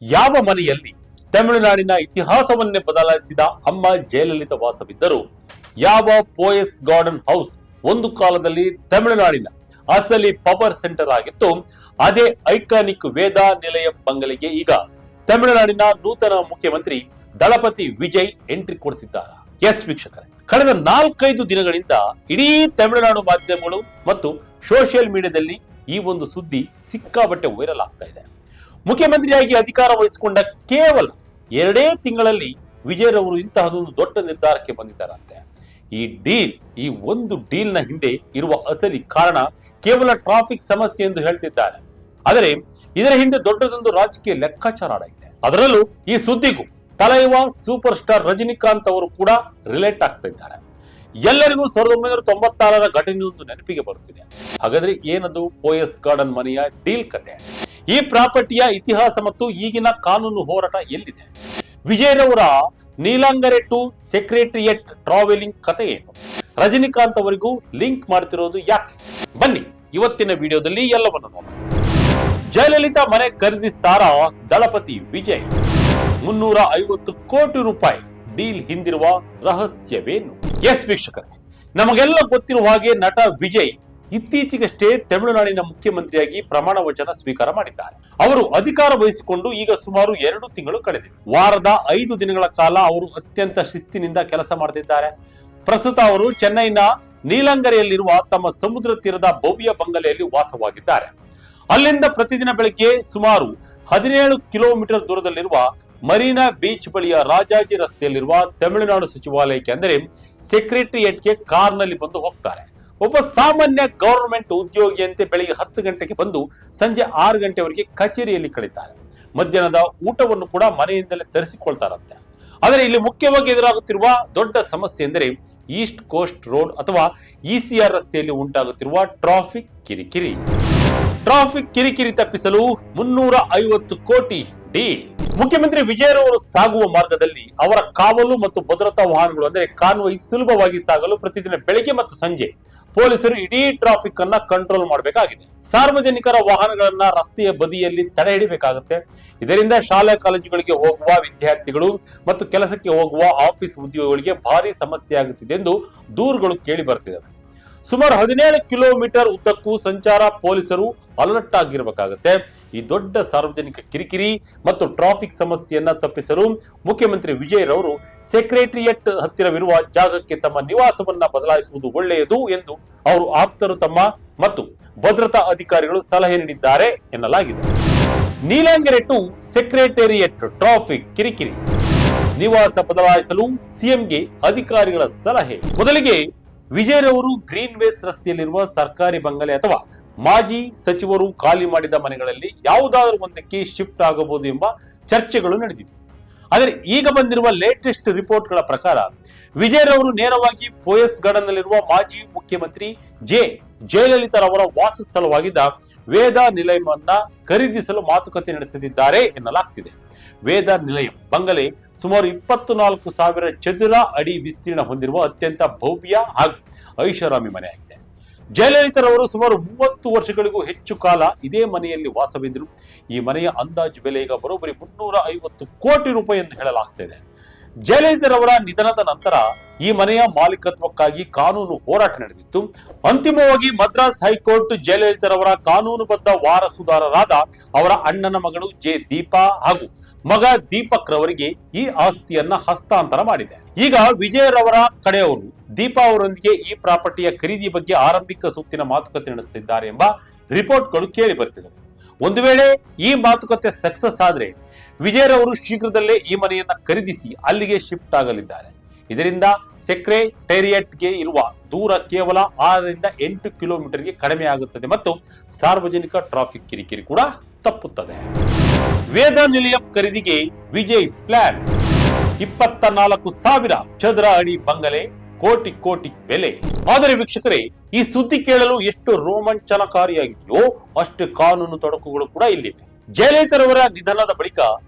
ಯಾವ ಮನೆಯಲ್ಲಿ ತಮಿಳುನಾಡಿನ ಇತಿಹಾಸವನ್ನೇ ಬದಲಾಯಿಸಿದ ಅಮ್ಮ ಜಯಲಲಿತಾ ವಾಸವಿದ್ದರು? ಯಾವ ಪೋಯಸ್ ಗಾರ್ಡನ್ ಹೌಸ್ ಒಂದು ಕಾಲದಲ್ಲಿ ತಮಿಳುನಾಡಿನ ಅಸಲಿ ಪವರ್ ಸೆಂಟರ್ ಆಗಿತ್ತು, ಅದೇ ಐಕಾನಿಕ್ ವೇದಾ ನಿಲಯಂ ಬಂಗಲೆಗೆ ಈಗ ತಮಿಳುನಾಡಿನ ನೂತನ ಮುಖ್ಯಮಂತ್ರಿ ದಳಪತಿ ವಿಜಯ್ ಎಂಟ್ರಿ ಕೊಡ್ತಿದ್ದಾರೆ. ಎಸ್ ವೀಕ್ಷಕರೇ, ಕಳೆದ 4-5 ದಿನಗಳಿಂದ ಇಡೀ ತಮಿಳುನಾಡು ಮಾಧ್ಯಮಗಳು ಮತ್ತು ಸೋಷಿಯಲ್ ಮೀಡಿಯಾದಲ್ಲಿ ಈ ಒಂದು ಸುದ್ದಿ ಸಿಕ್ಕಾಬಟ್ಟೆ ವೈರಲ್ ಆಗ್ತಾ ಇದೆ. ಮುಖ್ಯಮಂತ್ರಿಯಾಗಿ ಅಧಿಕಾರ ವಹಿಸಿಕೊಂಡ ಕೇವಲ 2 ತಿಂಗಳಲ್ಲಿ ವಿಜಯ್ ರವರು ಇಂತಹದೊಂದು ದೊಡ್ಡ ನಿರ್ಧಾರಕ್ಕೆ ಬಂದಿದ್ದಾರಂತೆ. ಈ ಒಂದು ಡೀಲ್ ನ ಹಿಂದೆ ಇರುವ ಅಸಲಿ ಕಾರಣ ಕೇವಲ ಟ್ರಾಫಿಕ್ ಸಮಸ್ಯೆ ಎಂದು ಹೇಳ್ತಿದ್ದಾರೆ. ಆದರೆ ಇದರ ಹಿಂದೆ ದೊಡ್ಡದೊಂದು ರಾಜಕೀಯ ಲೆಕ್ಕಾಚಾರ ಆಗಿದೆ. ಅದರಲ್ಲೂ ಈ ಸುದ್ದಿಗೂ ತಲೈವ ಸೂಪರ್ ಸ್ಟಾರ್ ರಜನಿಕಾಂತ್ ಅವರು ಕೂಡ ರಿಲೇಟ್ ಆಗ್ತಾ ಇದ್ದಾರೆ. ಎಲ್ಲರಿಗೂ 1996ರ ಘಟನೆಯೊಂದು ನೆನಪಿಗೆ ಬರುತ್ತಿದೆ. ಹಾಗಾದ್ರೆ ಏನದು ಪೋಯಸ್ ಗಾರ್ಡನ್ ಮನೆಯ ಡೀಲ್ ಕತೆ? ಈ ಪ್ರಾಪರ್ಟಿಯ ಇತಿಹಾಸ ಮತ್ತು ಈಗಿನ ಕಾನೂನು ಹೋರಾಟ ಎಲ್ಲಿದೆ? ವಿಜಯರವರ ನೀಲಾಂಗರೆ ಟು ಸೆಕ್ರೆಟರಿಯೇಟ್ ಟ್ರಾವೆಲಿಂಗ್ ಕತೆ ಏನು? ರಜನಿಕಾಂತ್ ಅವರಿಗೂ ಲಿಂಕ್ ಮಾಡ್ತಿರೋದು ಯಾಕೆ? ಬನ್ನಿ ಇವತ್ತಿನ ವಿಡಿಯೋದಲ್ಲಿ ಎಲ್ಲವನ್ನು ನೋಡೋಣ. ಜಯಲಲಿತಾ ಮನೆ ಖರೀದಿಸ್ತಾರ ದಳಪತಿ ವಿಜಯ್? 350 ಕೋಟಿ ರೂಪಾಯಿ ಡೀಲ್ ಹಿಂದಿರುವ ರಹಸ್ಯವೇನು? ಎಸ್ ವೀಕ್ಷಕರೇ, ನಮಗೆಲ್ಲ ಗೊತ್ತಿರುವ ಹಾಗೆ ನಟ ವಿಜಯ್ ಇತ್ತೀಚೆಗಷ್ಟೇ ತಮಿಳುನಾಡಿನ ಮುಖ್ಯಮಂತ್ರಿಯಾಗಿ ಪ್ರಮಾಣ ವಚನ ಸ್ವೀಕಾರ ಮಾಡಿದ್ದಾರೆ. ಅವರು ಅಧಿಕಾರ ವಹಿಸಿಕೊಂಡು ಈಗ ಸುಮಾರು 2 ತಿಂಗಳು ಕಳೆದಿವೆ. ವಾರದ 5 ದಿನಗಳ ಕಾಲ ಅವರು ಅತ್ಯಂತ ಶಿಸ್ತಿನಿಂದ ಕೆಲಸ ಮಾಡುತ್ತಿದ್ದಾರೆ. ಪ್ರಸ್ತುತ ಅವರು ಚೆನ್ನೈನ ನೀಲಂಗರೆಯಲ್ಲಿರುವ ತಮ್ಮ ಸಮುದ್ರ ತೀರದ ಭವ್ಯ ಬಂಗಲೆಯಲ್ಲಿ ವಾಸವಾಗಿದ್ದಾರೆ. ಅಲ್ಲಿಂದ ಪ್ರತಿದಿನ ಬೆಳಗ್ಗೆ ಸುಮಾರು 17 ಕಿಲೋಮೀಟರ್ ದೂರದಲ್ಲಿರುವ ಮರೀನಾ ಬೀಚ್ ಬಳಿಯ ರಾಜಾಜಿ ರಸ್ತೆಯಲ್ಲಿರುವ ತಮಿಳುನಾಡು ಸಚಿವಾಲಯಕ್ಕೆ ಅಂದರೆ ಸೆಕ್ರೆಟರಿಯೇಟ್ಗೆ ಕಾರ್ನಲ್ಲಿ ಬಂದು ಹೋಗ್ತಾರೆ. ಒಬ್ಬ ಸಾಮಾನ್ಯ ಗವರ್ನಮೆಂಟ್ ಉದ್ಯೋಗಿಯಂತೆ ಬೆಳಿಗ್ಗೆ 10 ಗಂಟೆಗೆ ಬಂದು ಸಂಜೆ 6 ಗಂಟೆವರೆಗೆ ಕಚೇರಿಯಲ್ಲಿ ಕಳೀತಾರೆ. ಮಧ್ಯಾಹ್ನದ ಊಟವನ್ನು ಕೂಡ ಮನೆಯಿಂದಲೇ ತರಿಸಿಕೊಳ್ತಾರಂತೆ. ಆದರೆ ಇಲ್ಲಿ ಮುಖ್ಯವಾಗಿ ಎದುರಾಗುತ್ತಿರುವ ದೊಡ್ಡ ಸಮಸ್ಯೆ ಎಂದರೆ ಈಸ್ಟ್ ಕೋಸ್ಟ್ ರೋಡ್ ಅಥವಾ ಇಸಿಆರ್ ರಸ್ತೆಯಲ್ಲಿ ಉಂಟಾಗುತ್ತಿರುವ ಟ್ರಾಫಿಕ್ ಕಿರಿಕಿರಿ ತಪ್ಪಿಸಲು 350 ಕೋಟಿ ಡೀಲ್. ಮುಖ್ಯಮಂತ್ರಿ ವಿಜಯರವರು ಸಾಗುವ ಮಾರ್ಗದಲ್ಲಿ ಅವರ ಕಾವಲು ಮತ್ತು ಭದ್ರತಾ ವಾಹನಗಳು ಅಂದರೆ ಕಾನ್ವಾಯ್ ಸುಲಭವಾಗಿ ಸಾಗಲು ಪ್ರತಿದಿನ ಬೆಳಗ್ಗೆ ಮತ್ತು ಸಂಜೆ ಪೊಲೀಸರು ಇಡೀ ಟ್ರಾಫಿಕ್ ಅನ್ನ ಕಂಟ್ರೋಲ್ ಮಾಡಬೇಕಾಗಿದೆ. ಸಾರ್ವಜನಿಕರ ವಾಹನಗಳನ್ನ ರಸ್ತೆಯ ಬದಿಯಲ್ಲಿ ತಡೆ ಹಿಡಿಬೇಕಾಗುತ್ತೆ. ಇದರಿಂದ ಶಾಲಾ ಕಾಲೇಜುಗಳಿಗೆ ಹೋಗುವ ವಿದ್ಯಾರ್ಥಿಗಳು ಮತ್ತು ಕೆಲಸಕ್ಕೆ ಹೋಗುವ ಆಫೀಸ್ ಉದ್ಯೋಗಿಗಳಿಗೆ ಭಾರಿ ಸಮಸ್ಯೆ ಆಗುತ್ತಿದೆ ಎಂದು ದೂರುಗಳು ಕೇಳಿ ಬರ್ತಿದ್ದಾವೆ. ಸುಮಾರು 17 ಕಿಲೋಮೀಟರ್ ಉದ್ದಕ್ಕೂ ಸಂಚಾರ ಪೊಲೀಸರು ಅಲರ್ಟ್ ಆಗಿರಬೇಕಾಗುತ್ತೆ. ಈ ದೊಡ್ಡ ಸಾರ್ವಜನಿಕ ಕಿರಿಕಿರಿ ಮತ್ತು ಟ್ರಾಫಿಕ್ ಸಮಸ್ಯೆಯನ್ನ ತಪ್ಪಿಸಲು ಮುಖ್ಯಮಂತ್ರಿ ವಿಜಯ್ ರವರು ಸೆಕ್ರೆಟರಿಯೇಟ್ ಹತ್ತಿರವಿರುವ ಜಾಗಕ್ಕೆ ತಮ್ಮ ನಿವಾಸವನ್ನ ಬದಲಾಯಿಸುವುದು ಒಳ್ಳೆಯದು ಎಂದು ಅವರು ಆಪ್ತರು ತಮ್ಮ ಮತ್ತು ಭದ್ರತಾ ಅಧಿಕಾರಿಗಳು ಸಲಹೆ ನೀಡಿದ್ದಾರೆ ಎನ್ನಲಾಗಿದೆ. ನೀಲಾಂಗೆರೆ ಟು ಸೆಕ್ರೆಟರಿಯೇಟ್ ಟ್ರಾಫಿಕ್ ಕಿರಿಕಿರಿ ನಿವಾಸ ಬದಲಾಯಿಸಲು ಸಿಎಂಗೆ ಅಧಿಕಾರಿಗಳ ಸಲಹೆ. ಮೊದಲಿಗೆ ವಿಜಯ್ ರವರು ಗ್ರೀನ್ ವೇಸ್ ರಸ್ತೆಯಲ್ಲಿರುವ ಸರ್ಕಾರಿ ಬಂಗಲೆ ಅಥವಾ ಮಾಜಿ ಸಚಿವರು ಖಾಲಿ ಮಾಡಿದ ಮನೆಗಳಲ್ಲಿ ಯಾವುದಾದರೂ ಒಂದಕ್ಕೆ ಶಿಫ್ಟ್ ಆಗಬಹುದು ಎಂಬ ಚರ್ಚೆಗಳು ನಡೆದಿವೆ. ಆದರೆ ಈಗ ಬಂದಿರುವ ಲೇಟೆಸ್ಟ್ ರಿಪೋರ್ಟ್ಗಳ ಪ್ರಕಾರ ವಿಜಯ್ ರವರು ನೇರವಾಗಿ ಪೋಯಸ್ ಗಾರ್ಡನ್ ನಲ್ಲಿರುವ ಮಾಜಿ ಮುಖ್ಯಮಂತ್ರಿ ಜಯಲಲಿತಾ ರವರ ವಾಸಸ್ಥಳವಾಗಿದ್ದ ವೇದಾ ನಿಲಯಮನ್ನ ಖರೀದಿಸಲು ಮಾತುಕತೆ ನಡೆಸುತ್ತಿದ್ದಾರೆ ಎನ್ನಲಾಗ್ತಿದೆ. ವೇದಾ ನಿಲಯಂ ಬಂಗಲೆ ಸುಮಾರು 24,000 ಚದುರ ಅಡಿ ವಿಸ್ತೀರ್ಣ ಹೊಂದಿರುವ ಅತ್ಯಂತ ಭವ್ಯ ಹಾಗೂ ಐಷಾರಾಮಿ ಮನೆಯಾಗಿದೆ. ಜಯಲಲಿತಾ ರವರು ಸುಮಾರು 30 ವರ್ಷಗಳಿಗೂ ಹೆಚ್ಚು ಕಾಲ ಇದೇ ಮನೆಯಲ್ಲಿ ವಾಸವಿದ್ದರು. ಈ ಮನೆಯ ಅಂದಾಜು ಬೆಲೆ ಈಗ ಬರೋಬ್ಬರಿ 350 ಕೋಟಿ ರೂಪಾಯಿ ಎಂದು ಹೇಳಲಾಗ್ತಾ ಇದೆ. ಜಯಲಲಿತಾ ರವರ ನಿಧನದ ನಂತರ ಈ ಮನೆಯ ಮಾಲೀಕತ್ವಕ್ಕಾಗಿ ಕಾನೂನು ಹೋರಾಟ ನಡೆದಿತ್ತು. ಅಂತಿಮವಾಗಿ ಮದ್ರಾಸ್ ಹೈಕೋರ್ಟ್ ಜಯಲಲಿತಾ ರವರ ಕಾನೂನುಬದ್ಧ ವಾರಸುದಾರರಾದ ಅವರ ಅಣ್ಣನ ಮಗಳು ದೀಪಾ ಹಾಗೂ ಮಗ ದೀಪಕ್ ರವರಿಗೆ ಈ ಆಸ್ತಿಯನ್ನ ಹಸ್ತಾಂತರ ಮಾಡಿದೆ. ಈಗ ವಿಜಯ್ ರವರ ಕಡೆಯವರು ದೀಪಾ ಅವರೊಂದಿಗೆ ಈ ಪ್ರಾಪರ್ಟಿಯ ಖರೀದಿ ಬಗ್ಗೆ ಆರಂಭಿಕ ಸುತ್ತಿನ ಮಾತುಕತೆ ನಡೆಸುತ್ತಿದ್ದಾರೆ ಎಂಬ ರಿಪೋರ್ಟ್ಗಳು ಕೇಳಿ ಬರ್ತಿದೆ. ಒಂದು ವೇಳೆ ಈ ಮಾತುಕತೆ ಸಕ್ಸಸ್ ಆದ್ರೆ ವಿಜಯ್ ರವರು ಶೀಘ್ರದಲ್ಲೇ ಈ ಮನೆಯನ್ನ ಖರೀದಿಸಿ ಅಲ್ಲಿಗೆ ಶಿಫ್ಟ್ ಆಗಲಿದ್ದಾರೆ. ಇದರಿಂದ ಸೆಕ್ರೆಟರಿಯೇಟ್ಗೆ ಇರುವ ದೂರ ಕೇವಲ 6ರಿಂದ 8 ಕಿಲೋಮೀಟರ್ಗೆ ಕಡಿಮೆ ಆಗುತ್ತದೆ ಮತ್ತು ಸಾರ್ವಜನಿಕ ಟ್ರಾಫಿಕ್ ಕಿರಿಕಿರಿ ಕೂಡ ತಪ್ಪುತ್ತದೆ. ವೇದಾ ನಿಲಯಂ ಖರೀದಿಗೆ ವಿಜಯ್ ಪ್ಲಾನ್. 24,000 ಚದರ ಅಡಿ ಬಂಗಲೆ, ಕೋಟಿ ಬೆಲೆ. ಆದರೆ ವೀಕ್ಷಕರೇ, ಈ ಸುದ್ದಿ ಕೇಳಲು ಎಷ್ಟು ರೋಮಾಂಚನಕಾರಿಯಾಗಿದೆಯೋ ಅಷ್ಟು ಕಾನೂನು ತೊಡಕುಗಳು ಕೂಡ ಇಲ್ಲಿವೆ. ಜಯಲಲಿತಾ ರವರ ನಿಧನದ ಬಳಿಕ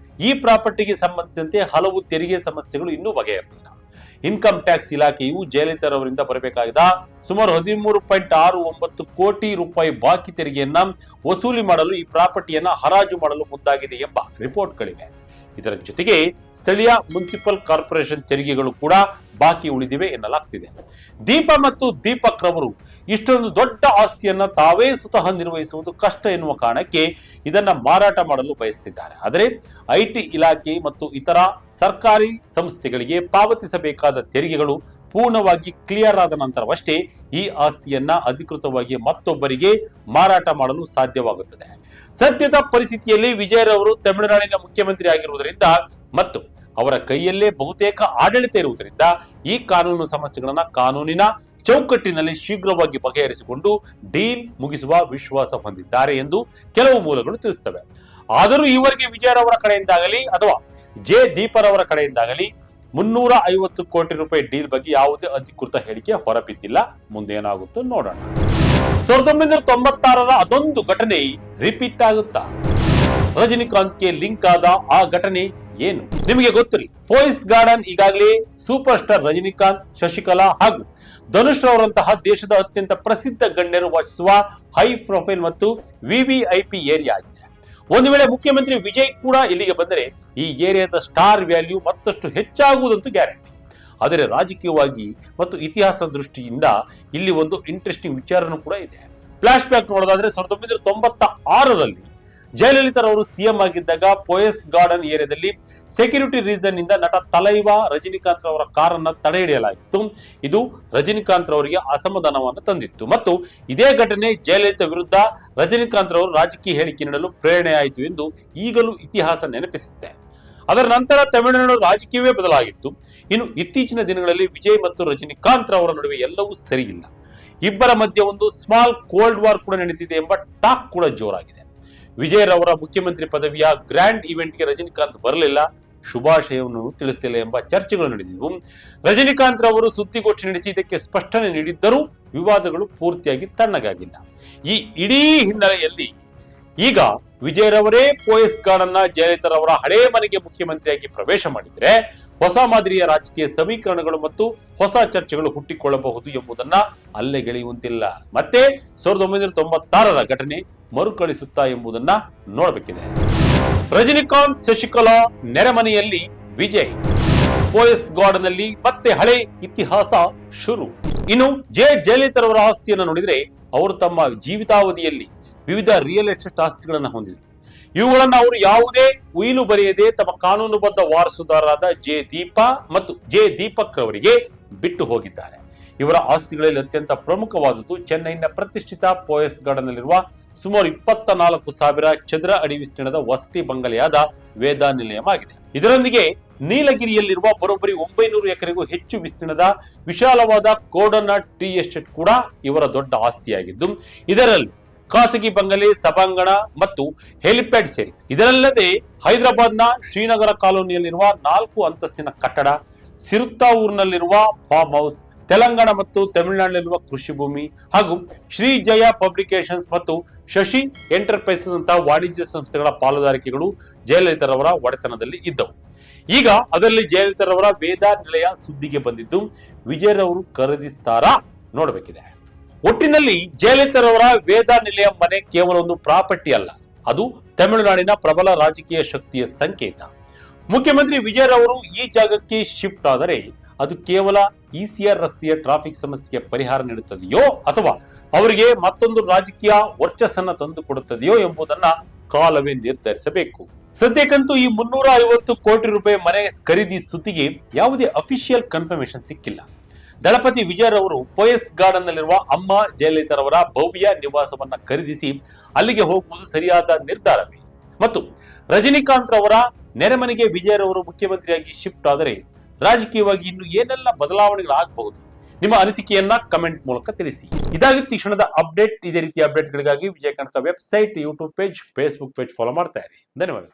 ಈ ಪ್ರಾಪರ್ಟಿಗೆ ಸಂಬಂಧಿಸಿದಂತೆ ಹಲವು ತೆರಿಗೆ ಸಮಸ್ಯೆಗಳು ಇನ್ನೂ ಬಗೆಹರಿದಿಲ್ಲ. ಇನ್ಕಮ್ ಟ್ಯಾಕ್ಸ್ ಇಲಾಖೆಯು ಜಯಲಲಿತಾರವರಿಂದ ಬರಬೇಕಾದ ಸುಮಾರು 13.69 ಕೋಟಿ ರೂಪಾಯಿ ಬಾಕಿ ತೆರಿಗೆಯನ್ನ ವಸೂಲಿ ಮಾಡಲು ಈ ಪ್ರಾಪರ್ಟಿಯನ್ನ ಹರಾಜು ಮಾಡಲು ಮುಂದಾಗಿದೆ ಎಂಬ ರಿಪೋರ್ಟ್ಗಳಿವೆ. ಇದರ ಜೊತೆಗೆ ಸ್ಥಳೀಯ ಮುನ್ಸಿಪಲ್ ಕಾರ್ಪೊರೇಷನ್ ತೆರಿಗೆಗಳು ಕೂಡ ಬಾಕಿ ಉಳಿದಿವೆ ಎನ್ನಲಾಗ್ತಿದೆ. ದೀಪಾ ಮತ್ತು ದೀಪಕ್ ರವರು ಇಷ್ಟೊಂದು ದೊಡ್ಡ ಆಸ್ತಿಯನ್ನ ತಾವೇ ಸ್ವತಃ ನಿರ್ವಹಿಸುವುದು ಕಷ್ಟ ಎನ್ನುವ ಕಾರಣಕ್ಕೆ ಇದನ್ನ ಮಾರಾಟ ಮಾಡಲು ಬಯಸುತ್ತಿದ್ದಾರೆ. ಆದರೆ ಐಟಿ ಇಲಾಖೆ ಮತ್ತು ಇತರ ಸರ್ಕಾರಿ ಸಂಸ್ಥೆಗಳಿಗೆ ಪಾವತಿಸಬೇಕಾದ ತೆರಿಗೆಗಳು ಪೂರ್ಣವಾಗಿ ಕ್ಲಿಯರ್ ಆದ ನಂತರವಷ್ಟೇ ಈ ಆಸ್ತಿಯನ್ನ ಅಧಿಕೃತವಾಗಿ ಮತ್ತೊಬ್ಬರಿಗೆ ಮಾರಾಟ ಮಾಡಲು ಸಾಧ್ಯವಾಗುತ್ತದೆ. ಸದ್ಯದ ಪರಿಸ್ಥಿತಿಯಲ್ಲಿ ವಿಜಯರವರು ತಮಿಳುನಾಡಿನ ಮುಖ್ಯಮಂತ್ರಿ ಆಗಿರುವುದರಿಂದ ಮತ್ತು ಅವರ ಕೈಯಲ್ಲೇ ಬಹುತೇಕ ಆಡಳಿತ ಇರುವುದರಿಂದ ಈ ಕಾನೂನು ಸಮಸ್ಯೆಗಳನ್ನ ಕಾನೂನಿನ ಚೌಕಟ್ಟಿನಲ್ಲಿ ಶೀಘ್ರವಾಗಿ ಬಗೆಹರಿಸಿಕೊಂಡು ಡೀಲ್ ಮುಗಿಸುವ ವಿಶ್ವಾಸ ಹೊಂದಿದ್ದಾರೆ ಎಂದು ಕೆಲವು ಮೂಲಗಳು ತಿಳಿಸುತ್ತವೆ. ಆದರೂ ಈವರೆಗೆ ವಿಜಯರವರ ಕಡೆಯಿಂದಾಗಲಿ ಅಥವಾ ಜೆ ದೀಪರವರ ಕಡೆಯಿಂದಾಗಲಿ 350 ಕೋಟಿ ರೂಪಾಯಿ ಡೀಲ್ ಬಗ್ಗೆ ಯಾವುದೇ ಅಧಿಕೃತ ಹೇಳಿಕೆ ಹೊರಬಿದ್ದಿಲ್ಲ. ಮುಂದೆ ಏನಾಗುತ್ತೋ ನೋಡೋಣ. 1996ರ ಅದೊಂದು ಘಟನೆ ರಿಪೀಟ್ ಆಗುತ್ತಾ? ರಜನಿಕಾಂತ್ಗೆ ಲಿಂಕ್ ಆದ ಆ ಘಟನೆ ಏನು ನಿಮಗೆ ಗೊತ್ತಿರಲಿ. ಪೋಯಿಸ್ ಗಾರ್ಡನ್ ಈಗಾಗಲೇ ಸೂಪರ್ ಸ್ಟಾರ್ ರಜನಿಕಾಂತ್, ಶಶಿಕಲಾ ಹಾಗೂ ಧನುಷ್ ರವರಂತಹ ದೇಶದ ಅತ್ಯಂತ ಪ್ರಸಿದ್ಧ ಗಣ್ಯರು ವಾಸಿಸುವ ಹೈ ಪ್ರೊಫೈಲ್ ಮತ್ತು ವಿವಿಐಪಿ ಏರಿಯಾ ಆಗಿದೆ. ಒಂದು ವೇಳೆ ಮುಖ್ಯಮಂತ್ರಿ ವಿಜಯ್ ಕೂಡ ಇಲ್ಲಿಗೆ ಬಂದರೆ ಈ ಏರಿಯಾದ ಸ್ಟಾರ್ ವ್ಯಾಲ್ಯೂ ಮತ್ತಷ್ಟು ಹೆಚ್ಚಾಗುವುದಂತೂ ಗ್ಯಾರಂಟಿ. ಆದರೆ ರಾಜಕೀಯವಾಗಿ ಮತ್ತು ಇತಿಹಾಸ ದೃಷ್ಟಿಯಿಂದ ಇಲ್ಲಿ ಒಂದು ಇಂಟ್ರೆಸ್ಟಿಂಗ್ ವಿಚಾರನೂ ಕೂಡ ಇದೆ. ಫ್ಲಾಶ್ ಬ್ಯಾಕ್ ನೋಡೋದಾದ್ರೆ 1996ರಲ್ಲಿ ಜಯಲಲಿತಾರವರು ಸಿಎಂ ಆಗಿದ್ದಾಗ ಪೋಯಸ್ ಗಾರ್ಡನ್ ಏರಿಯಾದಲ್ಲಿ ಸೆಕ್ಯೂರಿಟಿ ರೀಸನ್ ಇಂದ ನಟ ತಲೈವಾ ರಜನಿಕಾಂತ್ ರವರ ಕಾರನ್ನ ತಡೆ ಹಿಡಿಯಲಾಗಿತ್ತು. ಇದು ರಜನಿಕಾಂತ್ ರವರಿಗೆ ಅಸಮಾಧಾನವನ್ನು ತಂದಿತ್ತು ಮತ್ತು ಇದೇ ಘಟನೆ ಜಯಲಲಿತಾ ವಿರುದ್ಧ ರಜನಿಕಾಂತ್ ರವರು ರಾಜಕೀಯ ಹೇಳಿಕೆ ನೀಡಲು ಪ್ರೇರಣೆಯಾಯಿತು ಎಂದು ಈಗಲೂ ಇತಿಹಾಸ ನೆನಪಿಸುತ್ತೆ. ಅದರ ನಂತರ ತಮಿಳುನಾಡು ರಾಜಕೀಯವೇ ಬದಲಾಗಿತ್ತು. ಇನ್ನು ಇತ್ತೀಚಿನ ದಿನಗಳಲ್ಲಿ ವಿಜಯ್ ಮತ್ತು ರಜನಿಕಾಂತ್ ರವರ ನಡುವೆ ಎಲ್ಲವೂ ಸರಿಯಿಲ್ಲ. ಇಬ್ಬರ ಮಧ್ಯೆ ಒಂದು ಸ್ಮಾಲ್ ಕೋಲ್ಡ್ ವಾರ್ ಕೂಡ ನಡೀತಿದೆ ಎಂಬ ಟಾಕ್ ಕೂಡ ಜೋರಾಗಿದೆ. ವಿಜಯ್ ರವರ ಮುಖ್ಯಮಂತ್ರಿ ಪದವಿಯ ಗ್ರ್ಯಾಂಡ್ ಇವೆಂಟ್ಗೆ ರಜನಿಕಾಂತ್ ಬರಲಿಲ್ಲ, ಶುಭಾಶಯವನ್ನು ತಿಳಿಸಲಿಲ್ಲ ಎಂಬ ಚರ್ಚೆಗಳು ನಡೆದಿದ್ದವು. ರಜನಿಕಾಂತ್ ರವರು ಸುದ್ದಿಗೋಷ್ಠಿ ನಡೆಸಿ ಇದಕ್ಕೆ ಸ್ಪಷ್ಟನೆ ನೀಡಿದ್ದರೂ ವಿವಾದಗಳು ಪೂರ್ತಿಯಾಗಿ ತಣ್ಣಗಾಗಿಲ್ಲ. ಈ ಇಡೀ ಹಿನ್ನೆಲೆಯಲ್ಲಿ ಈಗ ವಿಜಯರವರೇ ಪೋಯಸ್ ಗಾರ್ಡನ್ನ ಜಯಲಲಿತಾರವರ ಹಳೇ ಮನೆಗೆ ಮುಖ್ಯಮಂತ್ರಿಯಾಗಿ ಪ್ರವೇಶ ಮಾಡಿದ್ರೆ ಹೊಸ ಮಾದರಿಯ ರಾಜಕೀಯ ಸಮೀಕರಣಗಳು ಮತ್ತು ಹೊಸ ಚರ್ಚೆಗಳು ಹುಟ್ಟಿಕೊಳ್ಳಬಹುದು ಎಂಬುದನ್ನ ಅಲ್ಲೆಗೆಳೆಯುವಂತಿಲ್ಲ. ಮತ್ತೆ 1996ರ ಘಟನೆ ಮರುಕಳಿಸುತ್ತಾ ಎಂಬುದನ್ನ ನೋಡಬೇಕಿದೆ. ರಜನಿಕಾಂತ್, ಶಶಿಕಲಾ ನೆರೆಮನೆಯಲ್ಲಿ ವಿಜಯ್, ಪೋಯಸ್ ಗಾರ್ಡನ್ ನಲ್ಲಿ ಮತ್ತೆ ಹಳೆ ಇತಿಹಾಸ ಶುರು. ಇನ್ನು ಜಯಲಲಿತಾರವರ ಆಸ್ತಿಯನ್ನು ನೋಡಿದ್ರೆ ಅವರು ತಮ್ಮ ಜೀವಿತಾವಧಿಯಲ್ಲಿ ವಿವಿಧ ರಿಯಲ್ ಎಸ್ಟೇಟ್ ಆಸ್ತಿಗಳನ್ನು ಹೊಂದಿದರು. ಇವುಗಳನ್ನು ಅವರು ಯಾವುದೇ ಉಯಿಲು ಬರೆಯದೆ ತಮ್ಮ ಕಾನೂನುಬದ್ಧ ವಾರಸುದಾರರಾದ ಜೆ ದೀಪಾ ಮತ್ತು ಜೆ ದೀಪಕ್ ರವರಿಗೆ ಬಿಟ್ಟು ಹೋಗಿದ್ದಾರೆ. ಇವರ ಆಸ್ತಿಗಳಲ್ಲಿ ಅತ್ಯಂತ ಪ್ರಮುಖವಾದದ್ದು ಚೆನ್ನೈನ ಪ್ರತಿಷ್ಠಿತ ಪೋಯಸ್ ಗಾರ್ಡನ್ ನಲ್ಲಿರುವ ಸುಮಾರು 24,000 ಚದರ ಅಡಿ ವಿಸ್ತೀರ್ಣದ ವಸತಿ ಬಂಗಲೆಯಾದ ವೇದಾ ನಿಲಯಂ ಆಗಿದೆ. ಇದರೊಂದಿಗೆ ನೀಲಗಿರಿಯಲ್ಲಿರುವ ಬರೋಬ್ಬರಿ 900 ಎಕರೆಗೂ ಹೆಚ್ಚು ವಿಸ್ತೀರ್ಣದ ವಿಶಾಲವಾದ ಕೋಡನ ಟೀ ಎಸ್ಟೇಟ್ ಕೂಡ ಇವರ ದೊಡ್ಡ ಆಸ್ತಿಯಾಗಿದ್ದು, ಇದರಲ್ಲಿ ಖಾಸಗಿ ಬಂಗಲೆ, ಸಭಾಂಗಣ ಮತ್ತು ಹೆಲಿಪ್ಯಾಡ್ ಸೇರಿ ಇದರಲ್ಲದೆ ಹೈದರಾಬಾದ್ನ ಶ್ರೀನಗರ ಕಾಲೋನಿಯಲ್ಲಿರುವ 4 ಅಂತಸ್ತಿನ ಕಟ್ಟಡ, ಸಿರುತ್ತಾ ಊರಿನಲ್ಲಿರುವ ಫಾರ್ಮ್ ಹೌಸ್, ತೆಲಂಗಾಣ ಮತ್ತು ತಮಿಳುನಾಡಿನಲ್ಲಿರುವ ಕೃಷಿ ಭೂಮಿ ಹಾಗೂ ಶ್ರೀ ಜಯ ಪಬ್ಲಿಕೇಶನ್ಸ್ ಮತ್ತು ಶಶಿ ಎಂಟರ್ಪ್ರೈಸಸ್ ನಂತಹ ವಾಣಿಜ್ಯ ಸಂಸ್ಥೆಗಳ ಪಾಲುದಾರಿಕೆಗಳು ಜಯಲಲಿತಾರವರ ಒಡೆತನದಲ್ಲಿ ಇದ್ದವು. ಈಗ ಅದರಲ್ಲಿ ಜಯಲಲಿತಾರವರ ವೇದಾ ನಿಲಯ ಸುದ್ದಿಗೆ ಬಂದಿದ್ದು ವಿಜಯರವರು ಖರೀದಿಸ್ತಾರಾ ನೋಡಬೇಕಿದೆ. ಒಟ್ಟಿನಲ್ಲಿ ಜಯಲಲಿತಾರವರ ವೇದಾ ನಿಲಯಂ ಮನೆ ಕೇವಲ ಒಂದು ಪ್ರಾಪರ್ಟಿ ಅಲ್ಲ, ಅದು ತಮಿಳುನಾಡಿನ ಪ್ರಬಲ ರಾಜಕೀಯ ಶಕ್ತಿಯ ಸಂಕೇತ. ಮುಖ್ಯಮಂತ್ರಿ ವಿಜಯರವರು ಈ ಜಾಗಕ್ಕೆ ಶಿಫ್ಟ್ ಆದರೆ ಅದು ಕೇವಲ ಇಸಿಆರ್ ರಸ್ತೆಯ ಟ್ರಾಫಿಕ್ ಸಮಸ್ಯೆಗೆ ಪರಿಹಾರ ನೀಡುತ್ತದೆಯೋ ಅಥವಾ ಅವರಿಗೆ ಮತ್ತೊಂದು ರಾಜಕೀಯ ವರ್ಚಸ್ಸನ್ನ ತಂದು ಕೊಡುತ್ತದೆಯೋ ಎಂಬುದನ್ನ ಕಾಲವೇ ನಿರ್ಧರಿಸಬೇಕು. ಸದ್ಯಕ್ಕಂತೂ ಈ 350 ಕೋಟಿ ರೂಪಾಯಿ ಮನೆ ಖರೀದಿ ಸುದ್ದಿಗೆ ಯಾವುದೇ ಅಫಿಷಿಯಲ್ ಕನ್ಫರ್ಮೇಶನ್ ಸಿಕ್ಕಿಲ್ಲ. ದಳಪತಿ ವಿಜಯರವರು ಪೋಯಸ್ ಗಾರ್ಡನ್ ನಲ್ಲಿರುವ ಅಮ್ಮ ಜಯಲಲಿತಾರವರ ಭವ್ಯ ನಿವಾಸವನ್ನ ಖರೀದಿಸಿ ಅಲ್ಲಿಗೆ ಹೋಗುವುದು ಸರಿಯಾದ ನಿರ್ಧಾರವೇ? ಮತ್ತು ರಜನಿಕಾಂತ್ ರವರ ನೆರೆಮನೆಗೆ ವಿಜಯರವರು ಮುಖ್ಯಮಂತ್ರಿಯಾಗಿ ಶಿಫ್ಟ್ ಆದರೆ ರಾಜಕೀಯವಾಗಿ ಇನ್ನು ಏನೆಲ್ಲ ಬದಲಾವಣೆಗಳಾಗಬಹುದು? ನಿಮ್ಮ ಅನಿಸಿಕೆಯನ್ನ ಕಮೆಂಟ್ ಮೂಲಕ ತಿಳಿಸಿ. ಇದಾಗಿತ್ತು ಈ ಕ್ಷಣದ ಅಪ್ಡೇಟ್. ಇದೇ ರೀತಿಯ ಅಪ್ಡೇಟ್ಗಳಿಗಾಗಿ Vijaya Karnataka website, YouTube page, Facebook page follow ಮಾಡ್ತಾ ಇರಿ. ಧನ್ಯವಾದಗಳು.